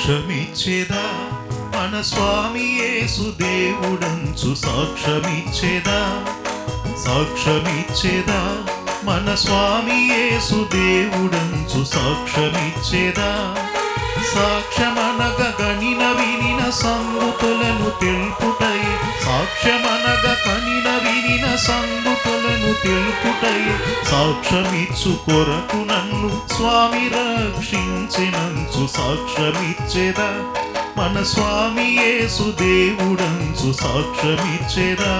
సాక్ష్యమిచ్చేదా మన స్వామి యేసు దేవుడంచు సాక్ష్యమిచ్చేదా సాక్ష్యమిచ్చేదా మన స్వామి యేసు దేవుడంచు సాక్ష్యమిచ్చేదా సాక్ష్యమనగ గనిన వినిన సంగతులను తెలుపుటై సాక్ష్యమనగ కనిన వినిన సంగతులను తెలుపుటై సాక్ష్యమిచ్చు కొరకు నన్ను స్వామి రక్షించినంచు సాక్ష్యమిచ్చేదా మన స్వామి యేసు దేవుడంచు సాక్ష్యమిచ్చేదా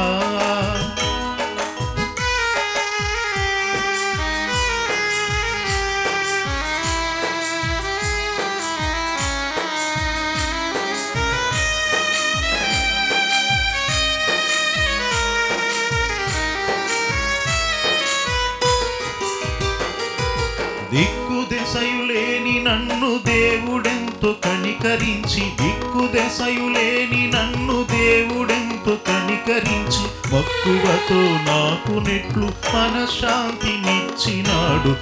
దిక్కు దశయులేని నన్ను దేవుడెంతో కనికరించి దిక్కు దశయులేని నన్ను దేవుడెంతో కనికరించి మక్కువతో నాకు నెట్లు మనశ్శాంతినిచ్చినాడు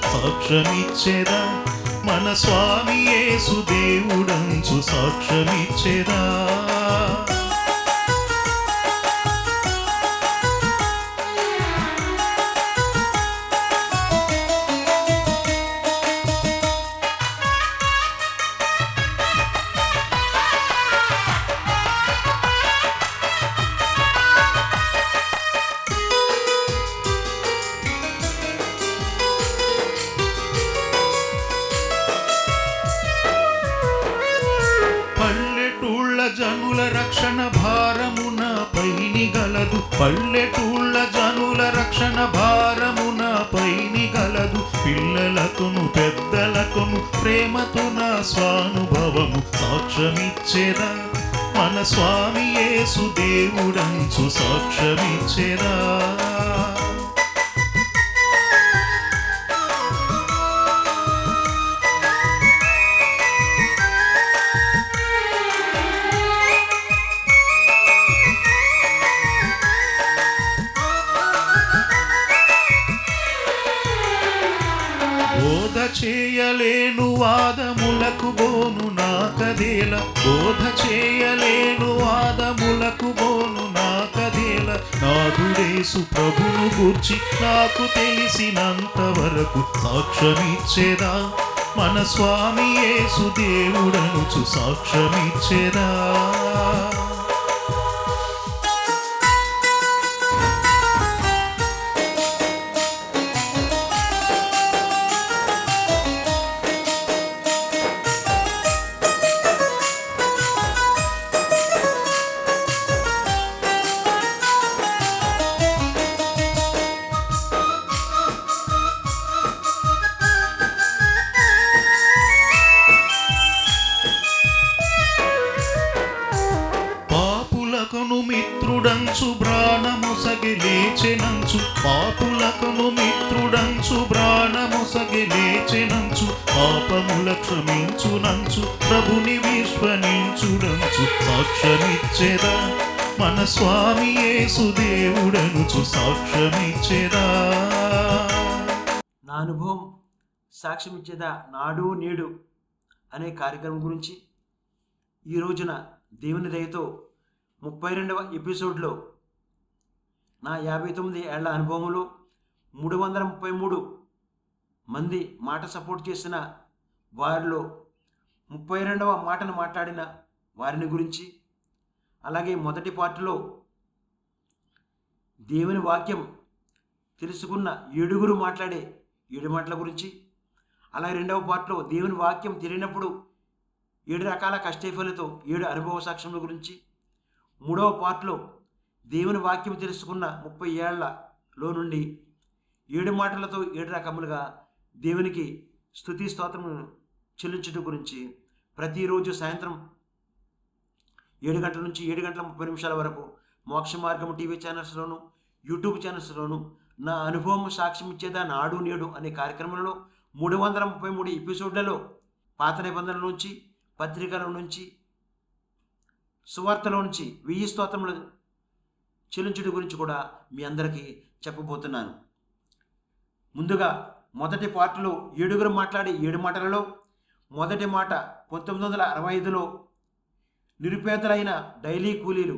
సాక్ష్యమిచ్చేదా మన స్వామి యేసు దేవుడంచు సాక్ష్యమిచ్చేదా జనుల రక్షణ భారమున పైని గలదు పల్లెటూళ్ళ జనుల రక్షణ భారమున పైని గలదు పిల్లలకును పెద్దలకును ప్రేమతో నా స్వానుభవము సాక్ష్యమిచ్చేదా మన స్వామి యేసు దేవుడంచు సాక్ష్యమిచ్చేదా బోధ చేయలేను వాదములకు బోను నాకదేల బోధ చేయలేను వాదములకు బోను నాకదేల నాదుడేసు ప్రభును గూర్చి నాకు తెలిసినంత వరకు సాక్ష్యమిచ్చేదా మన స్వామి యేసు దేవుడనుచు సాక్ష్యమిచ్చేదా పాపులకును మిత్రుడంచు ప్రాణముసగి లేచెనంచు పాపులకును మిత్రుడంచు ప్రాణముసగి లేచెనంచు పాపముల క్షమించునంచు ప్రభుని విశ్వసించుడంచు సాక్ష్యమిచ్చేదా మన స్వామి యేసు దేవుడనుచు సాక్ష్యమిచ్చేదా నా అనుభవం సాక్ష్యమిచ్చేదా నాడు నేడు అనే కార్యక్రమం గురించి ఈ రోజున దేవుని దయతో 32వ ఎపిసోడ్లో నా 59 ఏళ్ల అనుభవంలో 333 మంది మాట సపోర్ట్ చేసిన వారిలో 32వ మాటను మాట్లాడిన వారిని గురించి అలాగే మొదటి పార్ట్లో దేవుని వాక్యం తెలుసుకున్న 7గురు మాట్లాడే 7 మాటల గురించి అలాగే రెండవ పార్ట్లో దేవుని వాక్యం తెలియనప్పుడు 7 రకాల కష్టఫలతో 7 అనుభవ సాక్ష్యముల గురించి మూడవ పార్ట్లో దేవుని వాక్యం తెలుసుకున్న 30 ఏళ్లలో నుండి 7 మాటలతో 7 రకములుగా దేవునికి స్తుతి స్తోత్రములను చెల్లించడం గురించి ప్రతిరోజు సాయంత్రం 7 గంటల నుంచి 7 గంటల 30 నిమిషాల వరకు మోక్ష మార్గం టీవీ ఛానల్స్లోను యూట్యూబ్ ఛానల్స్లోను నా అనుభవం సాక్ష్యం ఇచ్చేదా నాడు నేడు అనే కార్యక్రమంలో 333 ఎపిసోడ్లలో పాత నిబంధనల నుంచి పత్రికల నుంచి సువార్తలో నుంచి 1000 స్తోత్రములు చెల్లించుట గురించి కూడా మీ అందరికీ చెప్పబోతున్నాను. ముందుగా మొదటి పార్ట్లో 7గురు మాట్లాడే 7 మాటలలో మొదటి మాట 1965లో నిరుపేదలైన డైలీ కూలీలు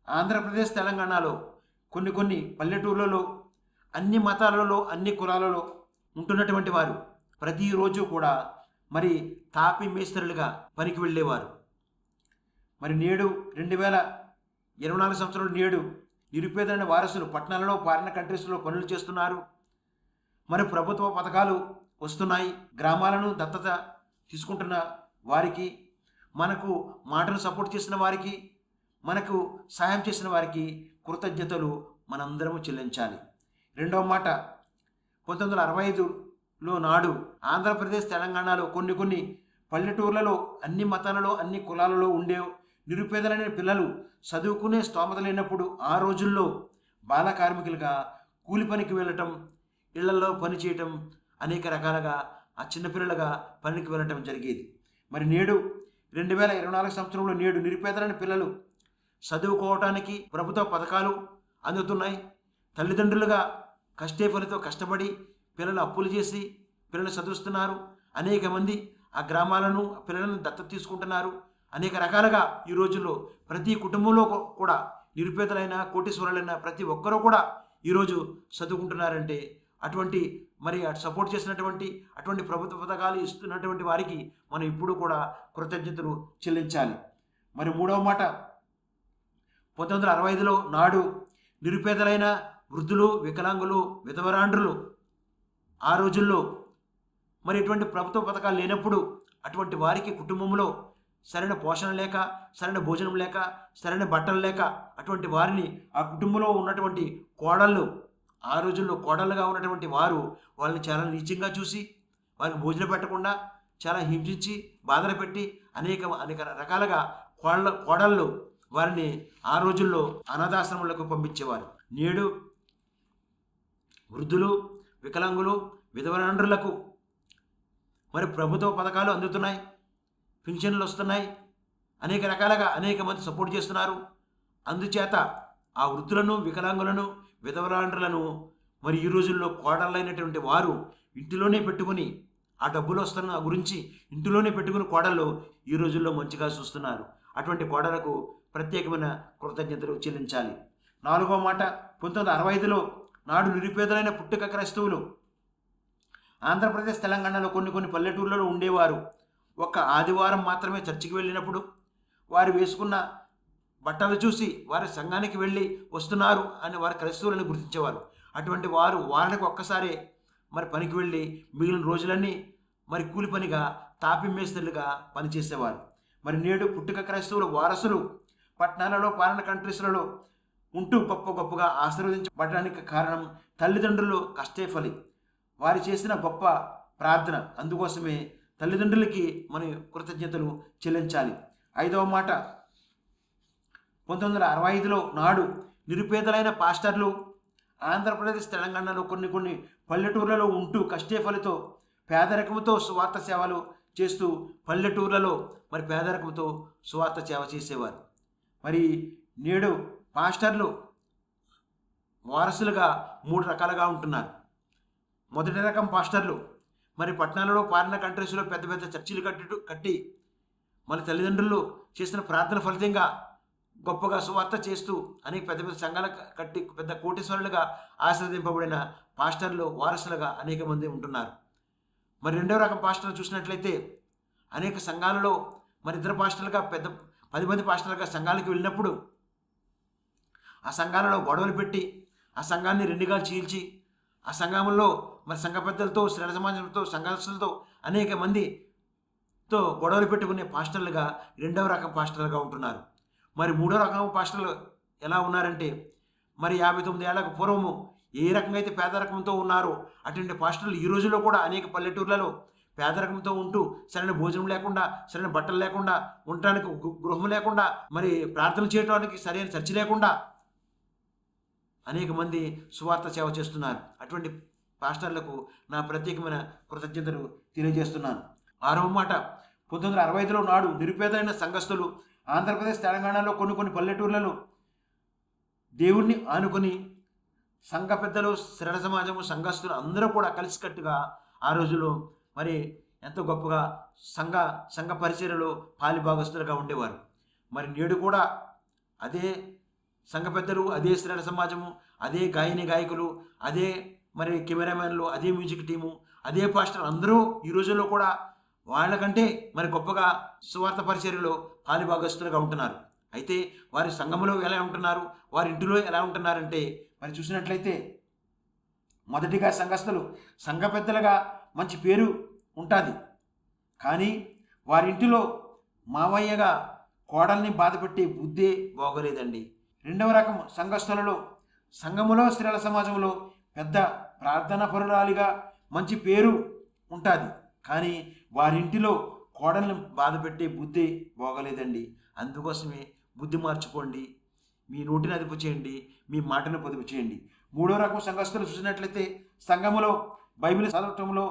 ఆంధ్రప్రదేశ్ తెలంగాణలో కొన్ని పల్లెటూర్లలో అన్ని మతాలలో అన్ని కులాలలో ఉంటున్నటువంటి వారు ప్రతిరోజు కూడా మరి తాపి మేస్త్రులుగా పనికి వెళ్ళేవారు. మరి నేడు 2024 సంవత్సరంలో నేడు నిరుపేదలైన వారసులు పట్టణాలలో ఫారిన్ కంట్రీస్లో పనులు చేస్తున్నారు. మరి ప్రభుత్వ పథకాలు వస్తున్నాయి. గ్రామాలను దత్తత తీసుకుంటున్న వారికి, మనకు మాటను సపోర్ట్ చేసిన వారికి, మనకు సహాయం చేసిన వారికి కృతజ్ఞతలు మనందరము చెల్లించాలి. రెండవ మాట 1965లో నాడు ఆంధ్రప్రదేశ్ తెలంగాణలో కొన్ని పల్లెటూర్లలో అన్ని మతాలలో అన్ని కులాలలో ఉండే నిరుపేదలైన పిల్లలు చదువుకునే స్తోమత లేనప్పుడు ఆ రోజుల్లో బాల కార్మికులుగా కూలి పనికి వెళ్ళటం, ఇళ్లలో పని చేయటం, అనేక రకాలుగా ఆ చిన్నపిల్లలుగా పనికి వెళ్ళటం జరిగేది. మరి నేడు 2024 సంవత్సరంలో నేడు నిరుపేదలైన పిల్లలు చదువుకోవటానికి ప్రభుత్వ పథకాలు అందుతున్నాయి. తల్లిదండ్రులుగా ఫలితో కష్టపడి పిల్లలు అప్పులు చేసి పిల్లలు చదువుతున్నారు. అనేక మంది ఆ గ్రామాలను పిల్లలను దత్తత తీసుకుంటున్నారు. అనేక రకాలుగా ఈ రోజుల్లో ప్రతి కుటుంబంలో కూడా నిరుపేదలైన కోటీశ్వరులైన ప్రతి ఒక్కరూ కూడా ఈరోజు చదువుకుంటున్నారంటే అటువంటి మరి సపోర్ట్ చేసినటువంటి అటువంటి ప్రభుత్వ పథకాలు ఇస్తున్నటువంటి వారికి మనం ఇప్పుడు కూడా కృతజ్ఞతలు చెల్లించాలి. మరి మూడవ మాట 1965లో నాడు నిరుపేదలైన వృద్ధులు, వికలాంగులు, విధవరాండ్రులు ఆ రోజుల్లో మరి ఇటువంటి ప్రభుత్వ పథకాలు లేనప్పుడు అటువంటి వారికి కుటుంబంలో సరైన పోషణ లేక, సరైన భోజనం లేక, సరైన బట్టలు లేక అటువంటి వారిని ఆ కుటుంబంలో ఉన్నటువంటి కోడళ్ళు ఆ రోజుల్లో కోడళ్ళుగా ఉన్నటువంటి వారు వాళ్ళని చాలా నీచంగా చూసి వారికి భోజనం పెట్టకుండా చాలా హింసించి బాధలు పెట్టి అనేక రకాలుగా కోడళ్ళు వారిని ఆ రోజుల్లో అనాథాశ్రమాలకు పంపించేవారు. నేడు వృద్ధులు, వికలాంగులు, విధవరాండ్రులకు మరి ప్రభుత్వ పథకాలు అందుతున్నాయి, పింఛన్లు వస్తున్నాయి, అనేక రకాలుగా అనేక మంది సపోర్ట్ చేస్తున్నారు. అందుచేత ఆ వృద్ధులను, వికలాంగులను, విధవరాండ్రులను మరి ఈ రోజుల్లో కోడళ్ళైనటువంటి వారు ఇంటిలోనే పెట్టుకుని ఆ డబ్బులు వస్తున్న గురించి ఇంటిలోనే పెట్టుకుని కోడళ్ళు ఈ రోజుల్లో మంచిగా చూస్తున్నారు. అటువంటి కోడలకు ప్రత్యేకమైన కృతజ్ఞతలు చెల్లించాలి. నాలుగో మాట 1965లో నాడు నిరుపేదలైన పుట్టుక క్రైస్తవులు ఆంధ్రప్రదేశ్ తెలంగాణలో కొన్ని పల్లెటూర్లలో ఉండేవారు. ఒక్క ఆదివారం మాత్రమే చర్చికి వెళ్ళినప్పుడు వారు వేసుకున్న బట్టలు చూసి వారి సంఘానికి వెళ్ళి వస్తున్నారు అని వారి క్రైస్తవులను గుర్తించేవారు. అటువంటి వారు వారానికి ఒక్కసారి మరి పనికి వెళ్ళి మిగిలిన రోజులన్నీ మరి కూలి పనిగా తాపి మేస్త్రులుగా పనిచేసేవారు. మరి నేడు పుట్టుక క్రైస్తవుల వారసులు పట్టణాలలో ఫారిన్ కంట్రీస్లలో ఉంటూ గొప్పగా ఆశీర్వదించబడడానికి కారణం తల్లిదండ్రులు కష్టే ఫలి వారు చేసిన గొప్ప ప్రార్థన. అందుకోసమే తల్లిదండ్రులకి మనం కృతజ్ఞతలు చెల్లించాలి. ఐదవ మాట 1965లో నాడు నిరుపేదలైన పాస్టర్లు ఆంధ్రప్రదేశ్ తెలంగాణలో కొన్ని పల్లెటూర్లలో ఉంటూ కష్టే ఫలితో పేదరికంతో సువార్త సేవలు చేస్తూ పల్లెటూర్లలో మరి పేదరికంతో సువార్త సేవ చేసేవారు. మరి నేడు పాస్టర్లు వారసులుగా 3 రకాలుగా ఉంటున్నారు. మొదటి రకం పాస్టర్లు మరి పట్టణాలలో ఫారిన్ కంట్రీస్లో పెద్ద చర్చిలు కట్టి మన తల్లిదండ్రులు చేసిన ప్రార్థన ఫలితంగా గొప్పగా సువార్త చేస్తూ అనేక పెద్ద సంఘాలు కట్టి పెద్ద కోటీశ్వరులుగా ఆశీర్వదింపబడిన పాస్టర్లు వారసులుగా అనేక మంది ఉంటున్నారు. మరి రెండవ రకం పాస్టర్లు చూసినట్లయితే అనేక సంఘాలలో మరి ఇద్దరు పాస్టర్లుగా 10 మంది పాస్టర్లుగా సంఘాలకు వెళ్ళినప్పుడు ఆ సంఘాలలో గొడవలు పెట్టి ఆ సంఘాన్ని రెండుగా చీల్చి ఆ సంఘంలో మరి సంఘ పెద్దలతో, శ్రేణ సమాజంతో, సంఘస్థులతో అనేక మందితో గొడవలు పెట్టుకునే పాస్టర్లుగా రెండవ రకం పాస్టర్లుగా ఉంటున్నారు. మరి మూడో రకం పాస్టర్లు ఎలా ఉన్నారంటే మరి 59 ఏళ్లకు పూర్వము ఏ రకంగా అయితే పేదరికంతో ఉన్నారో అటువంటి పాస్టర్లు ఈ రోజుల్లో కూడా అనేక పల్లెటూర్లలో పేదరికంతో ఉంటూ సరైన భోజనం లేకుండా, సరైన బట్టలు లేకుండా, ఉండటానికి గృహం లేకుండా, మరి ప్రార్థన చేయడానికి సరైన చర్చి లేకుండా అనేక మంది సువార్త సేవ చేస్తున్నారు. అటువంటి పాస్టర్లకు నా ప్రత్యేకమైన కృతజ్ఞతలు తెలియజేస్తున్నాను. ఆరవ మాట 1965లో నాడు నిరుపేదైన సంఘస్థులు ఆంధ్రప్రదేశ్ తెలంగాణలో కొన్ని పల్లెటూర్లలో దేవుణ్ణి ఆనుకొని సంఘ పెద్దలు, శ్రేణ సమాజము, సంఘస్థులు అందరూ కూడా కలిసికట్టుగా ఆ రోజులో మరి ఎంతో గొప్పగా సంఘ పరిచర్యలో పాలిభాగస్తులుగా ఉండేవారు. మరి నేడు కూడా అదే సంఘ పెద్దలు, అదే స్త్రీల సమాజము, అదే గాయకులు, అదే మరి కెమెరామెన్లు, అదే మ్యూజిక్ టీము, అదే పాస్టర్ అందరూ ఈ రోజుల్లో కూడా వాళ్ళకంటే మరి గొప్పగా సువార్త పరిచర్యలో పాలిభాగస్తులుగా ఉంటున్నారు. అయితే వారి సంఘములో ఎలా ఉంటున్నారు, వారి ఇంటిలో ఎలా ఉంటున్నారంటే మరి చూసినట్లయితే మొదటిగా సంఘస్థులు సంఘ పెద్దలుగా మంచి పేరు ఉంటుంది, కానీ వారింటిలో మావయ్యగా కోడల్ని బాధపెట్టే బుద్ధే బాగోలేదండి. రెండవ రకం సంఘస్థులలో సంఘములో స్త్రీల సమాజంలో పెద్ద ప్రార్థనా పరురాలిగా మంచి పేరు ఉంటుంది, కానీ వారింటిలో కోడల్ని బాధపెట్టే బుద్ధి బాగోలేదండి. అందుకోసమే బుద్ధి మార్చుకోండి, మీ నోటిని అదుపు చేయండి, మీ మాటను పొదుపు చేయండి. మూడో రకం సంఘస్థులు చూసినట్లయితే సంఘములో బైబిల్ చదవటంలో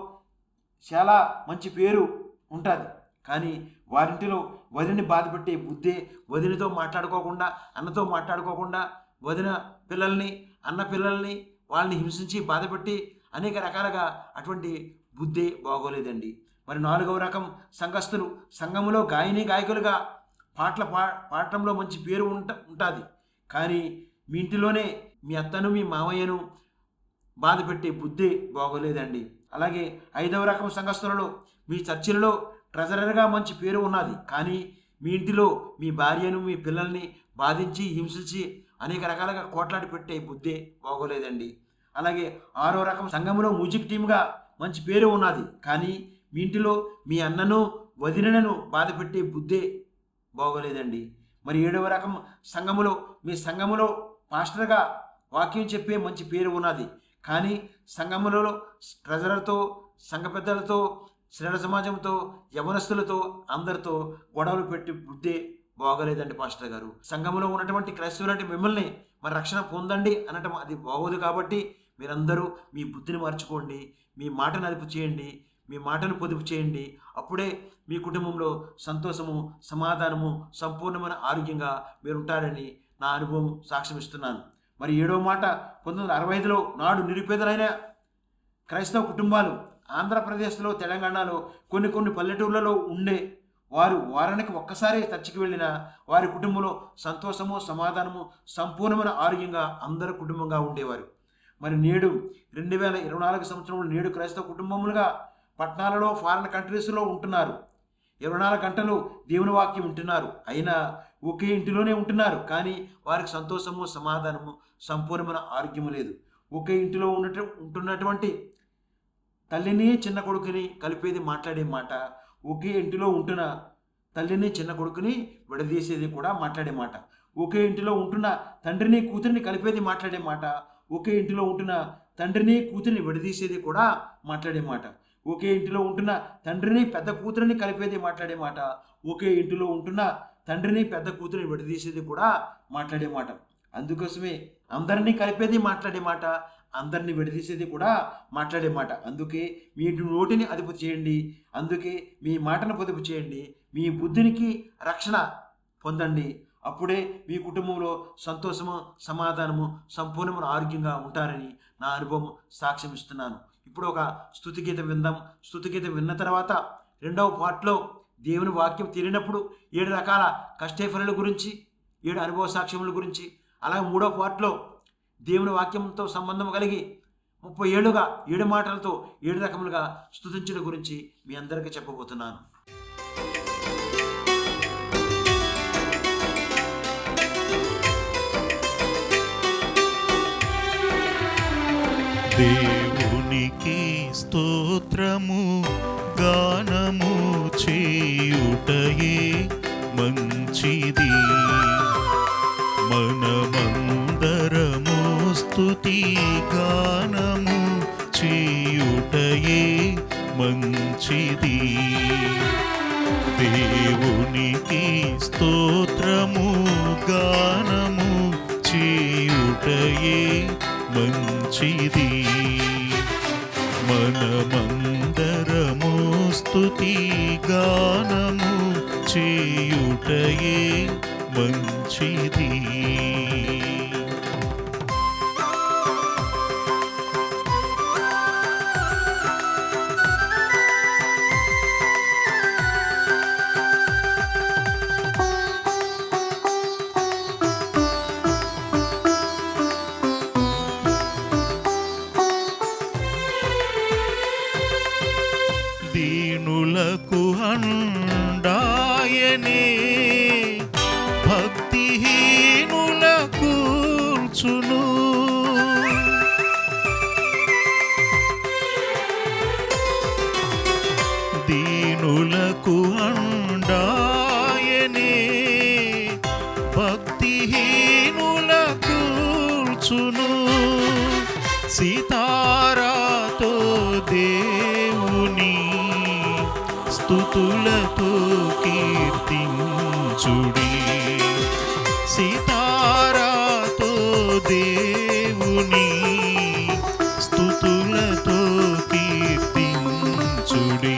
చాలా మంచి పేరు ఉంటుంది, కానీ వారింటిలో వదిని బాధపెట్టే బుద్ధే, వదినతో మాట్లాడుకోకుండా, అన్నతో మాట్లాడుకోకుండా, వదిన పిల్లల్ని, అన్న పిల్లల్ని వాళ్ళని హింసించి బాధపెట్టి అనేక రకాలుగా అటువంటి బుద్ధే బాగోలేదండి. మరి నాలుగవ రకం సంఘస్థులు సంఘములో గాయకులుగా పాడటంలో మంచి పేరు ఉంటుంది, కానీ మీ ఇంటిలోనే మీ అత్తను మీ మామయ్యను బాధ పెట్టే బుద్ధి బాగోలేదండి. అలాగే ఐదవ రకం సంఘస్థులలో మీ చర్చిలలో ట్రెజరర్గా మంచి పేరు ఉన్నది, కానీ మీ ఇంటిలో మీ భార్యను మీ పిల్లల్ని బాధించి హింసించి అనేక రకాలుగా కోట్లాడి పెట్టే బుద్ధి బాగోలేదండి. అలాగే ఆరో రకం సంఘములో మ్యూజిక్ టీమ్గా మంచి పేరు ఉన్నది, కానీ మీ ఇంటిలో మీ అన్నను వదినను బాధ పెట్టే బుద్ధి బాగోలేదండి. మరి ఏడవ రకం సంఘములో మీ సంఘములో పాస్టర్గా వాక్యం చెప్పే మంచి పేరు ఉన్నది, కానీ సంఘములలో ట్రెజరర్తో, సంఘ పెద్దలతో, శ్రేణ సమాజంతో, యవనస్తులతో అందరితో గొడవలు పెట్టి బుద్ధి బాగోలేదండి పాస్టర్ గారు. సంఘములో ఉన్నటువంటి క్రైస్తవులంటే మిమ్మల్ని మరి రక్షణ పొందండి అనటం అది బాగోదు. కాబట్టి మీరందరూ మీ బుద్ధిని మార్చుకోండి, మీ మాటను అదుపు చేయండి, మీ మాటను పొదుపు చేయండి. అప్పుడే మీ కుటుంబంలో సంతోషము, సమాధానము, సంపూర్ణమైన ఆరోగ్యంగా మీరు ఉంటారని నా అనుభవం సాక్ష్యం ఇస్తున్నాను. మరి ఏడవ మాట 1965లో నాడు నిరుపేదలైన క్రైస్తవ కుటుంబాలు ఆంధ్రప్రదేశ్లో, తెలంగాణలో కొన్ని పల్లెటూర్లలో ఉండే వారు వారానికి ఒక్కసారి చర్చికి వెళ్ళిన వారి కుటుంబంలో సంతోషము, సమాధానము, సంపూర్ణమైన ఆరోగ్యంగా అందరూ కుటుంబంగా ఉండేవారు. మరి నేడు 2024 సంవత్సరంలో నేడు క్రైస్తవ కుటుంబములుగా పట్టణాలలో, ఫారిన్ కంట్రీస్లో ఉంటున్నారు. 24 గంటలు దేవుని వాక్యం ఉంటున్నారు, అయినా ఒకే ఇంటిలోనే ఉంటున్నారు, కానీ వారికి సంతోషము, సమాధానము, సంపూర్ణమైన ఆరోగ్యము లేదు. ఒకే ఇంటిలో ఉంటున్నటువంటి తల్లిని చిన్న కొడుకుని కలిపేది మాట్లాడే మాట, ఒకే ఇంటిలో ఉంటున్న తల్లిని చిన్న కొడుకుని విడదీసేది కూడా మాట్లాడే మాట, ఒకే ఇంటిలో ఉంటున్న తండ్రిని కూతురిని కలిపేది మాట్లాడే మాట, ఒకే ఇంటిలో ఉంటున్న తండ్రిని కూతురిని విడదీసేది కూడా మాట్లాడే మాట, ఒకే ఇంటిలో ఉంటున్న తండ్రిని పెద్ద కూతురిని కలిపేది మాట్లాడే మాట, ఒకే ఇంటిలో ఉంటున్న తండ్రిని పెద్ద కూతురిని విడదీసేది కూడా మాట్లాడే మాట. అందుకోసమే అందరినీ కలిపేది మాట్లాడే మాట, అందరినీ విడదీసేది కూడా మాట్లాడే మాట. అందుకే మీ నోటిని అదుపు చేయండి, అందుకే మీ మాటను పొదుపు చేయండి, మీ బుద్ధినికి రక్షణ పొందండి. అప్పుడే మీ కుటుంబంలో సంతోషము, సమాధానము, సంపూర్ణమైన ఆరోగ్యంగా ఉంటారని నా అనుభవం సాక్ష్యం ఇస్తున్నాను. ఇప్పుడు ఒక స్తుతిగీతం విందాం. స్తుతిగీతం విన్న తర్వాత రెండవ పార్ట్లో దేవుని వాక్యం తెలియనప్పుడు 7 రకాల కష్టఫలాల గురించి, 7 అనుభవ సాక్ష్యముల గురించి, అలాగే మూడవ పార్ట్లో దేవుని వాక్యంతో సంబంధం కలిగి 30 ఏళ్ళుగా 7 మాటలతో 7 రకములుగా స్తుతించడం గురించి మీ అందరికీ చెప్పబోతున్నాను. దేవునికి స్తోత్రము గానము చేయుటయే మంచిది, మనమందరము స్తుతి గానము చేయుటయే మంచిది. దేవునికి స్తోత్రము గానము చేయుటయే మంచిది, మనమందరము స్తుతి గానము చేయుటయే మంచిది. భక్తిహీనుల కూర్చును సితారాతో దేవుని స్తుతులతో కీర్తించుడి సితారాతో దేవుని స్తుతులతో కీర్తించుడి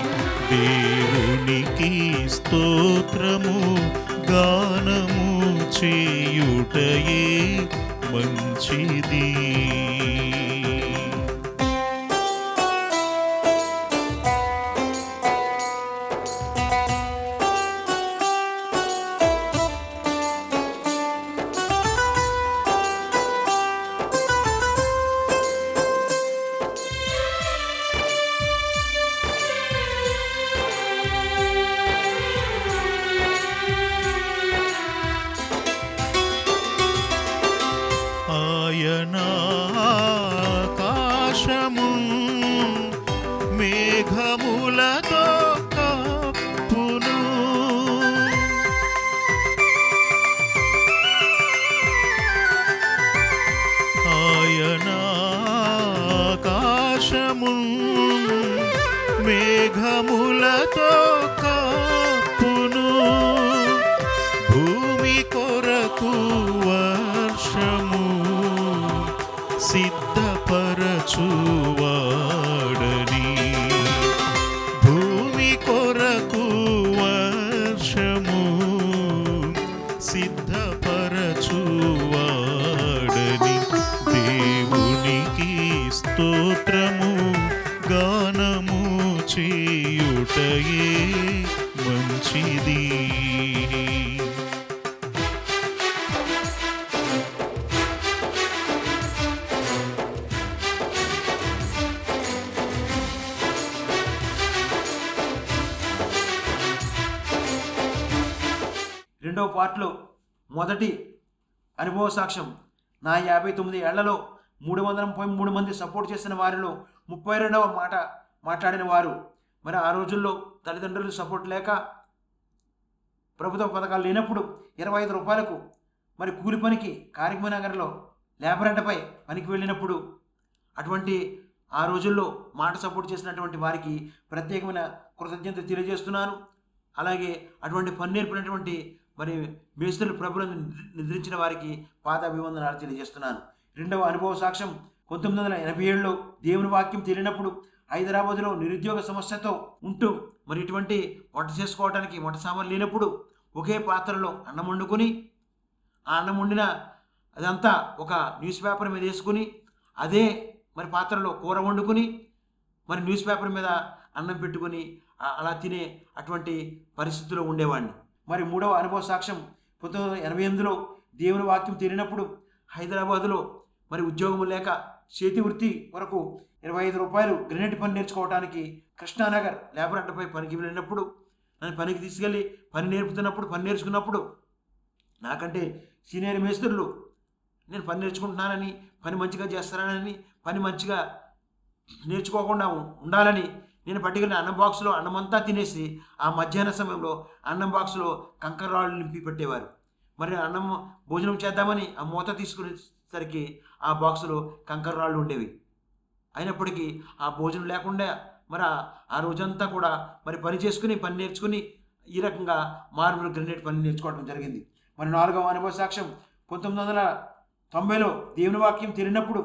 దేవునికి స్తోత్రము గానము చేయుటయే మంచిది. ఆకాశము మేఘములతో కప్పును ఆకాశము మేఘములతో కప్పును భూమి కొరకు వర్షము సిద్ధపరచువాడని భూమి కొరకు వర్షము సిద్ధపరచువాడని దేవునికి స్తోత్రము గానము చేయుటయే మంచిది. రెండవ పార్ట్లో మొదటి అనుభవ సాక్ష్యం, నా 59 ఏళ్లలో 333 మంది సపోర్ట్ చేసిన వారిలో 32వ మాట మాట్లాడిన వారు. మరి ఆ రోజుల్లో తల్లిదండ్రులు సపోర్ట్ లేక ప్రభుత్వ పథకాలు లేనప్పుడు 25 రూపాయలకు మరి కూలి పనికి కారిమనగర్లో లేబర్ అడ్డపై పనికి వెళ్ళినప్పుడు అటువంటి ఆ రోజుల్లో మాట సపోర్ట్ చేసినటువంటి వారికి ప్రత్యేకమైన కృతజ్ఞత తెలియజేస్తున్నాను. అలాగే అటువంటి పని నేర్పినటువంటి మరి మేస్త్రులు ప్రభులను నిద్రించిన వారికి పాదాభివందనాలు తెలియజేస్తున్నాను. రెండవ అనుభవ సాక్ష్యం 1987లో దేవుని వాక్యం తెలియనప్పుడు హైదరాబాదులో నిరుద్యోగ సమస్యతో ఉంటూ మరి ఇటువంటి వంట చేసుకోవడానికి వంట సామాన్లు లేనప్పుడు ఒకే పాత్రలో అన్నం వండుకొని ఆ అన్నం వండిన అదంతా ఒక న్యూస్ పేపర్ మీద వేసుకుని అదే మరి పాత్రలో కూర వండుకొని మరి న్యూస్ పేపర్ మీద అన్నం పెట్టుకొని అలా తినే అటువంటి పరిస్థితుల్లో ఉండేవాడిని. మరి మూడవ అనుభవ సాక్ష్యం 1988లో దేవుని వాక్యం తెలియనప్పుడు హైదరాబాదులో మరి ఉద్యోగం లేక చేతి వృత్తి వరకు 25 రూపాయలు గ్రెనేట్ పని నేర్చుకోవడానికి కృష్ణానగర్ లేబర్ అడ్డపై పనికి వెళ్ళినప్పుడు నన్ను పనికి తీసుకెళ్ళి పని నేర్చుకున్నప్పుడు నాకంటే సీనియర్ మేస్త్రులు నేను పని నేర్చుకుంటున్నానని, పని మంచిగా చేస్తానని, పని మంచిగా నేర్చుకోకుండా ఉండాలని నేను పట్టుకెళ్ళిన అన్నం బాక్సులో అన్నమంతా తినేసి ఆ మధ్యాహ్న సమయంలో అన్నం బాక్సులో కంకర రాళ్ళు నింపి పెట్టేవారు. మరి అన్నం భోజనం చేద్దామని ఆ మూత తీసుకునేసరికి ఆ బాక్సులో కంకర రాళ్ళు ఉండేవి. అయినప్పటికీ ఆ భోజనం లేకుండా మరి ఆ రోజంతా కూడా మరి పని చేసుకుని పని నేర్చుకుని ఈ రకంగా మార్బుల్ గ్రెనేట్ పని నేర్చుకోవడం జరిగింది. మరి నాలుగవ అనుభవ సాక్ష్యం 1990లో దేవుని వాక్యం తెలియనప్పుడు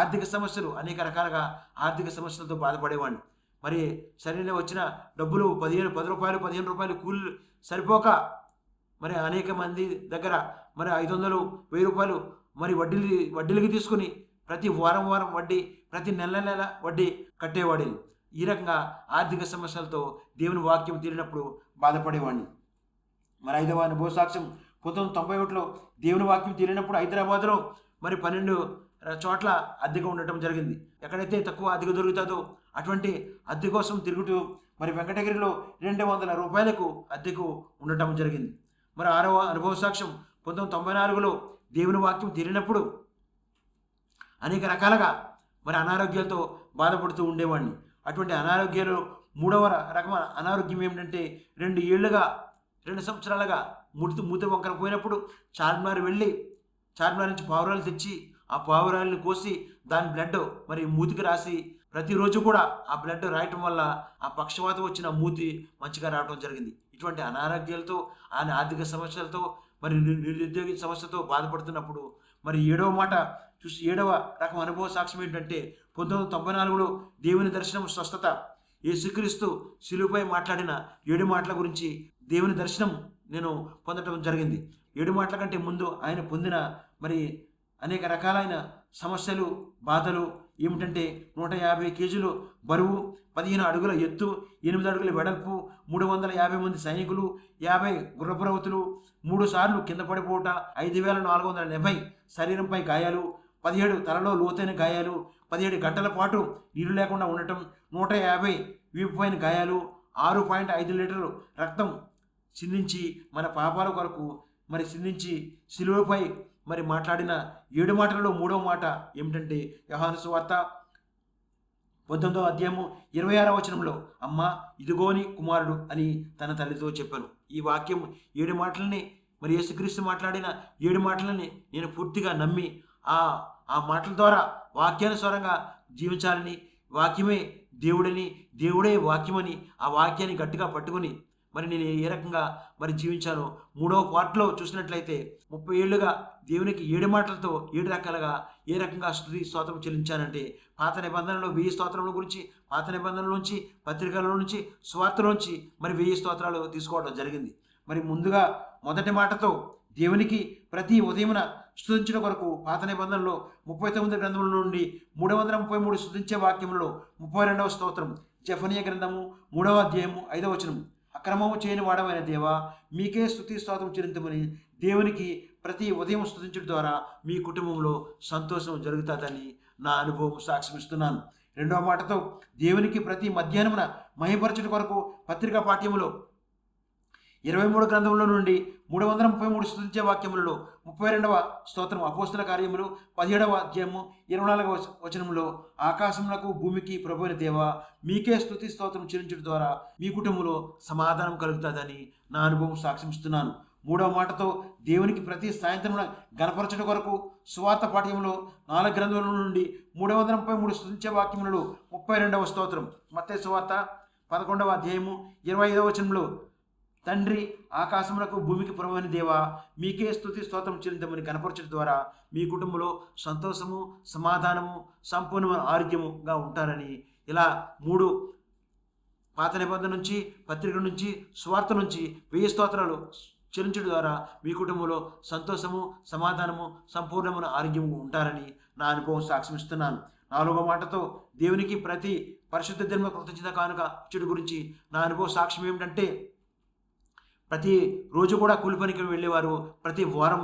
ఆర్థిక సమస్యలు అనేక రకాలుగా ఆర్థిక సమస్యలతో బాధపడేవాడిని. మరి సరైన వచ్చిన డబ్బులు 10 రూపాయలు 15 రూపాయలు కూలీలు సరిపోక మరి అనేక మంది దగ్గర మరి 500 1000 రూపాయలు మరి వడ్డీలకి తీసుకుని ప్రతి వారం వడ్డీ, ప్రతి నెల వడ్డీ కట్టేవాడిని. ఈ రకంగా ఆర్థిక సమస్యలతో దేవుని వాక్యం తెలియనప్పుడు బాధపడేవాడిని. మరి ఐదవ అనుభవ సాక్ష్యం 1991లో దేవుని వాక్యం తెలియనప్పుడు హైదరాబాద్లో మరి 12 చోట్ల అద్దెకు ఉండటం జరిగింది. ఎక్కడైతే తక్కువ అద్దెకు దొరుకుతుందో అటువంటి అద్దె కోసం తిరుగుతూ మరి వెంకటగిరిలో 200 రూపాయలకు అద్దెకు ఉండటం జరిగింది. మరి ఆరవ అనుభవ సాక్ష్యం 1994లో దేవుని వాక్యం తెలియనప్పుడు అనేక రకాలుగా మరి అనారోగ్యాలతో బాధపడుతూ ఉండేవాడిని. అటువంటి అనారోగ్యాలు మూడవ రకమైన అనారోగ్యం ఏమిటంటే 2 సంవత్సరాలుగా మూతి వంకర పోయినప్పుడు చార్మినార్ వెళ్ళి చార్మినార్ నుంచి పావురాలు తెచ్చి ఆ పావురాలను కోసి దాని బ్లడ్ మరి మూతికి రాసి ప్రతిరోజు కూడా ఆ బ్లడ్ రాయటం వల్ల ఆ పక్షవాతం వచ్చిన మూతి మంచిగా రావడం జరిగింది. ఇటువంటి అనారోగ్యాలతో ఆయన ఆర్థిక సమస్యలతో మరి నిరుద్యోగ సమస్యతో బాధపడుతున్నప్పుడు మరి 7వ మాట చూసి 7వ రకం అనుభవ సాక్ష్యం ఏంటంటే 1994లో దేవుని దర్శనం స్వస్థత. యేసుక్రీస్తు శిలువపై మాట్లాడిన 7 మాటల గురించి దేవుని దర్శనం నేను పొందటం జరిగింది. 7 మాటల కంటే ముందు ఆయన పొందిన మరి అనేక రకాలైన సమస్యలు బాధలు ఏమిటంటే 150 కేజీలు బరువు, 15 అడుగుల ఎత్తు, 8 అడుగుల వెడల్పు, 350 మంది సైనికులు, 50 గుర్రపురవతులు, 3 సార్లు కింద పడిపోవట, 5470 శరీరంపై గాయాలు, 17 తలలో లోతైన గాయాలు, 17 గంటల పాటు నీరు లేకుండా ఉండటం, 150 వీపుపైన గాయాలు, 6.5 లీటర్లు రక్తం సిందించి మన పాపాల కొరకు మరి సిందించి శిలువపై మరి మాట్లాడిన 7 మాటలలో 3వ మాట ఏమిటంటే యోహాను సువార్త 19వ అధ్యాయము 26వ వచనంలో అమ్మ ఇదిగోని కుమారుడు అని తన తల్లితో చెప్పాను. ఈ వాక్యం 7 మాటలని మరి యేసుక్రీస్తు మాట్లాడిన 7 మాటలని నేను పూర్తిగా నమ్మి ఆ మాటల ద్వారా వాక్యానుసారంగా జీవించాలని, వాక్యమే దేవుడని, దేవుడే వాక్యమని ఆ వాక్యాన్ని గట్టిగా పట్టుకుని మరి నేను ఏ రకంగా మరి జీవించాను. 3వ పార్ట్లో చూసినట్లయితే 30 ఏళ్ళుగా దేవునికి 7 మాటలతో 7 రకాలుగా ఏ రకంగా స్తుతి స్తోత్రం చెల్లించానంటే పాత నిబంధనలో 1000 స్తోత్రముల గురించి, పాత నిబంధనల నుంచి, పత్రికల నుంచి, స్వార్థలోంచి మరి 1000 స్తోత్రాలు తీసుకోవడం జరిగింది. మరి ముందుగా మొదటి మాటతో దేవునికి ప్రతి ఉదయమున స్తుతించడం కొరకు పాత నిబంధనలో 39 గ్రంథముల నుండి 333 స్తుతించే వాక్యములలో 32వ స్తోత్రం జెఫన్యా గ్రంథము 3వ అధ్యాయము 5వ వచనం అక్రమము చేయని వాడమైన దేవా మీకే స్తుతి స్తోత్రం చెల్లించమని దేవునికి ప్రతి ఉదయం స్తుతించడం ద్వారా మీ కుటుంబంలో సంతోషం జరుగుతుందని నా అనుభవం సాక్ష్యమిస్తున్నాను. 2వ మాటతో దేవునికి ప్రతి మధ్యాహ్నమున మహిమపరచడం కొరకు పత్రికా పాఠ్యములో 23 గ్రంథముల నుండి 333 స్తుతించే వాక్యములలో 32వ స్తోత్రం అపోస్తల కార్యములు 17వ అధ్యాయము 24వ వచనంలో ఆకాశములకు భూమికి ప్రభువైన దేవా మీకే స్తుతి స్తోత్రం చెల్లించడం ద్వారా మీ కుటుంబంలో సమాధానం కలుగుతుందని నా అనుభవం సాక్ష్యమిస్తున్నాను. 3వ మాటతో దేవునికి ప్రతి సాయంత్రం గణపరచడం కొరకు సువార్త పాఠ్యంలో 4 గ్రంథముల నుండి 333 స్తుతించే వాక్యములలో 32వ స్తోత్రం మత్తయి సువార్త 11వ అధ్యాయము 25వ వచనంలో తండ్రి ఆకాశములకు భూమికి ప్రభువైన దేవా మీకే స్తుతి స్తోత్రం చెల్లించమని కనపరచడం ద్వారా మీ కుటుంబంలో సంతోషము, సమాధానము, సంపూర్ణమైన ఆరోగ్యముగా ఉంటారని ఇలా 3 పాత నిబంధన నుంచి, పత్రిక నుంచి, స్వార్థ నుంచి 1000 స్తోత్రాలు చెల్లించడం ద్వారా మీ కుటుంబంలో సంతోషము, సమాధానము, సంపూర్ణమైన ఆరోగ్యము ఉంటారని నా అనుభవం సాక్ష్యమిస్తున్నాను. 4వ మాటతో దేవునికి ప్రతి పరిశుద్ధ దిన కృతజ్ఞత కానుక ఇచ్చడి గురించి నా అనుభవ సాక్ష్యం ఏమిటంటే ప్రతి రోజు కూడా కూలి పనికి వెళ్ళేవారు ప్రతి వారం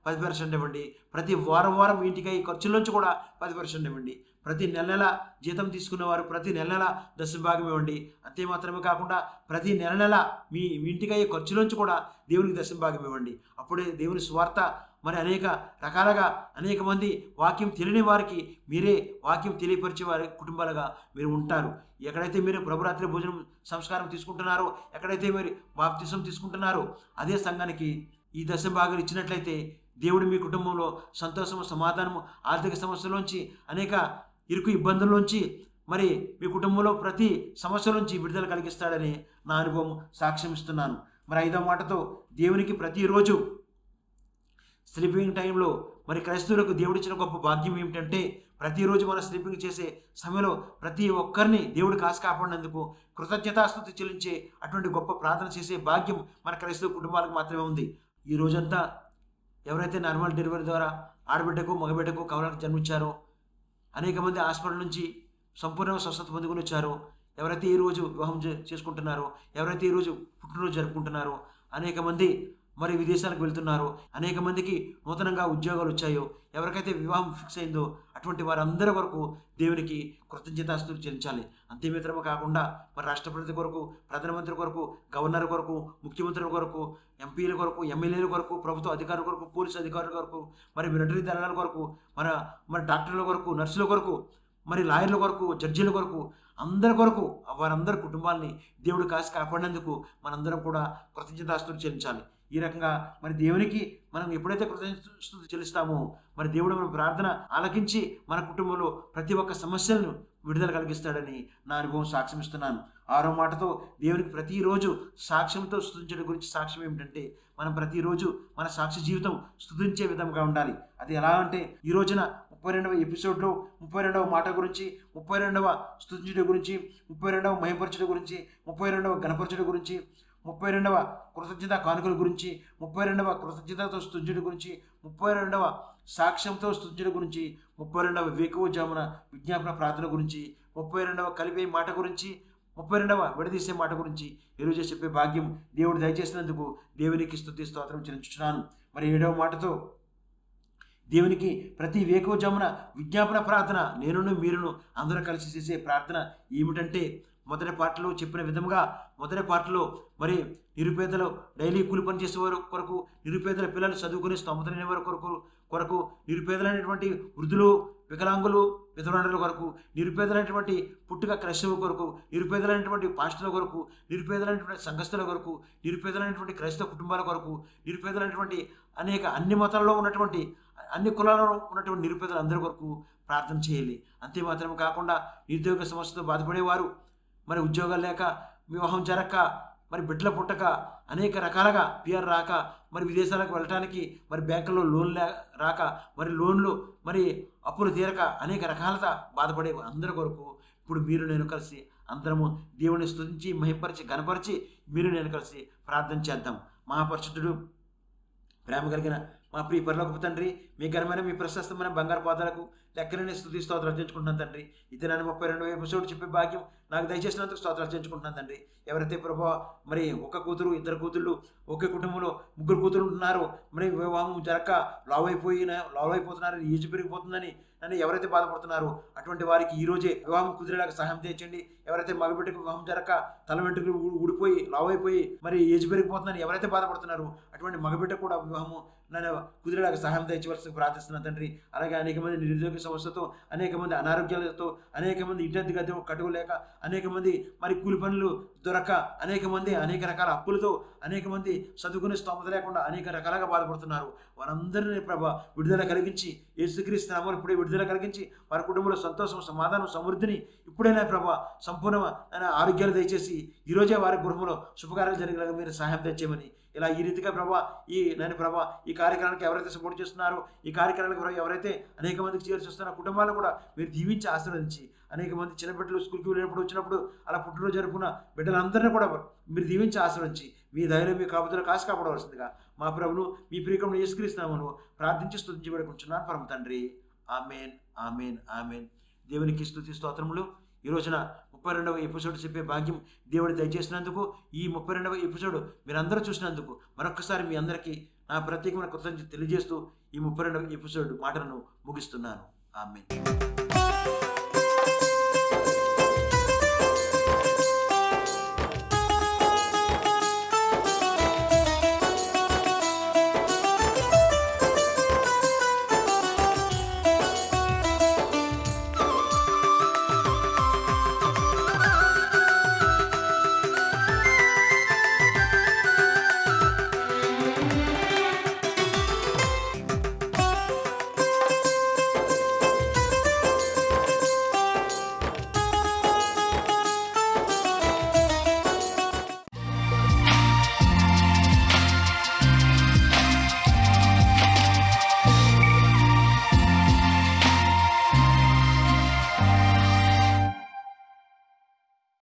10% ఇవ్వండి, ప్రతి వారం ఇంటికి ఖర్చుల నుంచి కూడా 10% ఇవ్వండి, ప్రతి నెల జీతం తీసుకునేవారు ప్రతి నెల దశభాగం ఇవ్వండి. అంతే మాత్రమే కాకుండా ప్రతి నెల మీ ఇంటికి అయ్యే ఖర్చులోంచి కూడా దేవునికి దశభాగం ఇవ్వండి. అప్పుడే దేవుని స్వార్థ మరి అనేక రకాలుగా అనేక మంది వాక్యం తెలియని వారికి మీరే వాక్యం తెలియపరిచే వారి కుటుంబాలుగా మీరు ఉంటారు. ఎక్కడైతే మీరు ప్రభురాత్రి భోజనం సంస్కారం తీసుకుంటున్నారో, ఎక్కడైతే మీరు బాప్తిసం తీసుకుంటున్నారో అదే సంఘానికి ఈ దశభాగాలు ఇచ్చినట్లయితే దేవుడు మీ కుటుంబంలో సంతోషము, సమాధానము, ఆర్థిక సమస్యలోంచి, అనేక ఇరుకు ఇబ్బందుల్లోంచి మరి మీ కుటుంబంలో ప్రతి సమస్య నుంచి విడుదల కలిగిస్తాడని నా అనుభవం సాక్ష్యం ఇస్తున్నాను. మరి 5వ మాటతో దేవునికి ప్రతిరోజు స్లీపింగ్ టైంలో మరి క్రైస్తవులకు దేవుడిచ్చిన గొప్ప భాగ్యం ఏమిటంటే ప్రతిరోజు మనం స్లీపింగ్ చేసే సమయంలో ప్రతి ఒక్కరిని దేవుడు కాసి కాపాడినందుకు కృతజ్ఞతాస్తుతి చెల్లించే అటువంటి గొప్ప ప్రార్థన చేసే భాగ్యం మన క్రైస్తవ కుటుంబాలకు మాత్రమే ఉంది. ఈ రోజంతా ఎవరైతే నార్మల్ డెలివరీ ద్వారా ఆడబిడ్డకు మగబిడ్డకు కవలకు జన్మించారో, అనేక మంది హాస్పిటల్ నుంచి సంపూర్ణ స్వస్థత పొందుకుని వచ్చారో, ఎవరైతే ఈరోజు వివాహం చేసుకుంటున్నారో, ఎవరైతే ఈరోజు పుట్టినరోజు జరుపుకుంటున్నారో, అనేక మంది మరి విదేశాలకు వెళ్తున్నారు, అనేక మందికి నూతనంగా ఉద్యోగాలు వచ్చాయో, ఎవరికైతే వివాహం ఫిక్స్ అయిందో అటువంటి వారందరి వరకు దేవునికి కృతజ్ఞతాస్తుతులు చెల్లించాలి. అంతే మాత్రమే కాకుండా మరి రాష్ట్రపతి కొరకు, ప్రధానమంత్రి కొరకు, గవర్నర్ కొరకు, ముఖ్యమంత్రుల కొరకు, ఎంపీల కొరకు, ఎమ్మెల్యేల కొరకు, ప్రభుత్వ అధికారుల కొరకు, పోలీసు అధికారుల కొరకు, మరి మిలిటరీ దళాల కొరకు, మరి డాక్టర్ల కొరకు, నర్సుల కొరకు, మరి లాయర్ల కొరకు, జడ్జీల కొరకు, అందరి కొరకు వారందరి కుటుంబాలని దేవుడు కాసి కాపాడినందుకు మనందరం కూడా కృతజ్ఞతాస్తుతులు చెల్లించాలి. ఈ రకంగా మరి దేవునికి మనం ఎప్పుడైతే కృతజ్ఞత చెల్లిస్తామో మరి దేవుడు మన ప్రార్థన ఆలకించి మన కుటుంబంలో ప్రతి ఒక్క సమస్యలను విడుదల కలిగిస్తాడని నా అనుభవం సాక్ష్యం ఇస్తున్నాను. 6వ మాటతో దేవునికి ప్రతిరోజు సాక్ష్యంతో స్తుతించడం గురించి సాక్ష్యం ఏమిటంటే మనం ప్రతిరోజు మన సాక్షి జీవితం స్తుతించే విధంగా ఉండాలి. అది ఎలా అంటే ఈ రోజున 32వ ఎపిసోడ్లో 32వ మాట గురించి, 32వ స్తుతించడం గురించి, 32వ మహిమపరచడం గురించి, 32వ గణపరచడం గురించి, 32వ కృతజ్ఞత కానుకల గురించి, 32వ కృతజ్ఞతతో స్తుతించడం గురించి, 32వ సాక్ష్యంతో స్తుతించడం గురించి, 32వ వేకువజామున విజ్ఞాపన ప్రార్థన గురించి, 32వ కలిపే మాట గురించి, 32వ విడదీసే మాట గురించి ఈరోజు చెప్పే భాగ్యం దేవుడు దయచేసినందుకు దేవునికి స్తుతి స్తోత్రం చెల్లించుచున్నాను. మరి 7వ మాటతో దేవునికి ప్రతి వేకువజామున విజ్ఞాపన ప్రార్థన నేనును మీరును అందరూ కలిసి చేసే ప్రార్థన ఏమిటంటే మొదటి పాటలో చెప్పిన విధంగా మొదటి పాటలో మరి నిరుపేదలు డైలీ కూలి పని చేసేవారు కొరకు, నిరుపేదల పిల్లలు చదువుకునే స్తోమత లేని వారి కొరకు, నిరుపేదలైనటువంటి వృద్ధులు, వికలాంగులు, విధవరాండ్రుల కొరకు, నిరుపేదలైనటువంటి పుట్టుక క్రైస్తవ కొరకు, నిరుపేదలైనటువంటి పాస్టర్ల కొరకు, నిరుపేదలైనటువంటి సంఘస్థుల కొరకు, నిరుపేదలైనటువంటి క్రైస్తవ కుటుంబాల కొరకు, నిరుపేదలైనటువంటి అన్ని మతాల్లో ఉన్నటువంటి అన్ని కులాలలో ఉన్నటువంటి నిరుపేదలందరి కొరకు ప్రార్థన చేయాలి. అంతే మాత్రమే కాకుండా నిరుద్యోగ సమస్యతో బాధపడేవారు, మరి ఉద్యోగాలు లేక, వివాహం జరగక, మరి బిడ్డల పుట్టక, అనేక రకాలుగా పిఆర్ రాక, మరి విదేశాలకు వెళ్ళటానికి మరి బ్యాంకుల్లో లోన్లు రాక, మరి లోన్లు మరి అప్పులు తీరక అనేక రకాలుగా బాధపడే అందరి కొరకు ఇప్పుడు మీరు నేను కలిసి అందరము దేవుని స్తుతించి మహిమపరిచి గణపరిచి మీరు నేను కలిసి ప్రార్థన చేద్దాం. మహాపరిశుద్ధుడు ప్రేమ కలిగిన మా ప్రియ పరలోకపు తండ్రి, మీ ఘనమైన మీ ప్రశస్తమైన బంగారు పాదాలకు లెక్కలేని స్తుతి స్తోత్రాలు చెంచుకుంటున్నాను తండ్రి. ఇది నన్ను 32వ ఎపిసోడ్ చెప్పే భాగ్యం నాకు దయచేసినందుకు స్తోత్రాలు చెంచుకుంటున్నాను తండ్రి. ఎవరైతే ప్రభా మరి ఒక కూతురు, ఇద్దరు కూతుళ్ళు, ఒకే కుటుంబంలో ముగ్గురు కూతురు ఉంటున్నారో, మరి వివాహం జరగక లావ్ అయిపోతున్నారు, ఏజ్ పెరిగిపోతుందని నన్ను ఎవరైతే బాధపడుతున్నారో అటువంటి వారికి ఈరోజే వివాహం కుదిరేలాగా సహాయం తెచ్చండి. ఎవరైతే మగబిడ్డకు వివాహం జరగక తల వెంట్రుకలు ఊడిపోయి లావ్ అయిపోయి మరి ఏజ్ పెరిగిపోతుందని ఎవరైతే బాధపడుతున్నారో అటువంటి మగబిడ్డ కూడా వివాహము నన్ను కుదిరేలాగా సహాయం తెచ్చవలసి ప్రార్థిస్తున్నాను తండ్రి. అలాగే అనేక మంది నిరుద్యోగ సమస్యతో, అనేక మంది అనారోగ్యాలతో, అనేక మంది ఇంటి గది కట్టుకోలేక, అనేక మంది మరి కూలి పనులు దొరక, అనేక మంది అనేక రకాల అప్పులతో, అనేక మంది చదువుకునే స్తోమత లేకుండా అనేక రకాలుగా బాధపడుతున్నారు. వారందరినీ ప్రభా విడుదల కలిగించి, యేసుక్రీస్తు నామములో ఇప్పుడే విడుదల కలిగించి వారి కుటుంబంలో సంతోషం, సమాధానం, సమృద్ధిని ఇప్పుడైనా ప్రభా సంపూర్ణ ఆరోగ్యాలు దయచేసి ఈరోజే వారి గృహంలో శుభకార్యాలు జరిగేలాగా మీరు సహాయం తెచ్చేయమని, ఇలా ఈ రీతిగా ప్రభా ఈ కార్యక్రమానికి ఎవరైతే సపోర్ట్ చేస్తున్నారో, ఈ కార్యక్రమానికి ఎవరైతే అనేక మందికి చేర్చి వస్తున్న కుటుంబాలను కూడా మీరు దీవించి ఆశీర్వదించి, అనేక మంది చిన్న బిడ్డలు స్కూల్కి వెళ్ళినప్పుడు వచ్చినప్పుడు అలా పుట్టినరోజు జరుపుకున్న బిడ్డలందరినీ కూడా మీరు దీవించి ఆశీర్వదించి మీ ధైర్యం మీ కాపుదల కాసి కాపాడవలసిందిగా మా ప్రభును మీ ప్రియకుడు యేసుక్రీస్తునామమున ప్రార్థించి స్తుతించి వేడుకుంటున్నాను పరమ తండ్రి. ఆమేన్, ఆమేన్, ఆమేన్. దేవునికి స్తుతి స్తోత్రములు. ఈ రోజున 32వ ఎపిసోడ్ చెప్పే భాగ్యం దేవుడు దయచేసినందుకు, ఈ 32వ ఎపిసోడ్ మీరందరూ చూసినందుకు మరొకసారి మీ అందరికీ నా ప్రత్యేకమైన కృతజ్ఞత తెలియజేస్తూ ఈ 32వ ఎపిసోడ్ మాటలను ముగిస్తున్నాను. ఆమేన్.